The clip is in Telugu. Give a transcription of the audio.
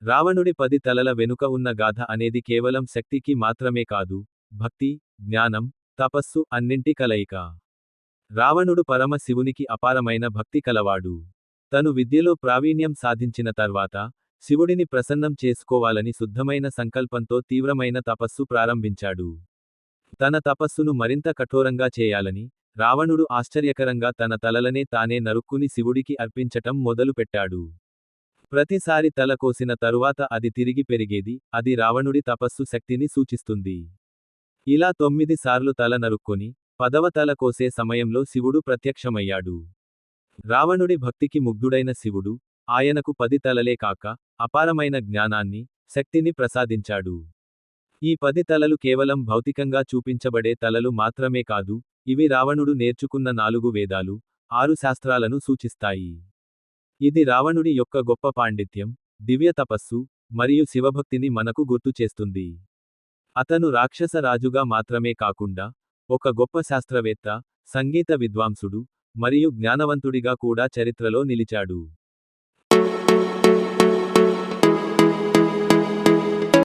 రావణుడి 10 తలల వెనుక ఉన్న గాథ అనేది కేవలం శక్తికి మాత్రమే కాదు, భక్తి, జ్ఞానం, తపస్సు అన్నింటి కలయిక. రావణుడు పరమ శివునికి అపారమైన భక్తి కలవాడు. తను విద్యలో ప్రావీణ్యం సాధించిన తర్వాత, శివుడిని ప్రసన్నం చేసుకోవాలని శుద్ధమైన సంకల్పంతో తీవ్రమైన తపస్సు ప్రారంభించాడు. తన తపస్సును మరింత కఠోరంగా చేయాలని, రావణుడు ఆశ్చర్యకరంగా తన తలలనే తానే నరుక్కుని శివుడికి అర్పించటం మొదలుపెట్టాడు. ప్రతిసారి తల కోసిన తరువాత అది తిరిగి పెరిగేది, అది రావణుడి తపస్సు శక్తిని సూచిస్తుంది. ఇలా 9 సార్లు తల నరుక్కొని, 10వ తల కోసే సమయంలో శివుడు ప్రత్యక్షమయ్యాడు. రావణుడి భక్తికి ముగ్ధుడైన శివుడు, ఆయనకు 10 తలలే కాక, అపారమైన జ్ఞానాన్ని, శక్తిని ప్రసాదించాడు. ఈ 10 తలలు కేవలం భౌతికంగా చూపించబడే తలలు మాత్రమే కాదు, ఇవి రావణుడు నేర్చుకున్న 4 వేదాలు, 6 శాస్త్రాలను సూచిస్తాయి. ఇది రావణుడి యొక్క గొప్ప పాండిత్యం, దివ్య తపస్సు, మరియు శివభక్తిని మనకు గుర్తు చేస్తుంది. అతను రాక్షస రాజుగా మాత్రమే కాకుండా, ఒక గొప్ప శాస్త్రవేత్త, సంగీత విద్వాంసుడు, మరియు జ్ఞానవంతుడిగా కూడా చరిత్రలో నిలిచాడు.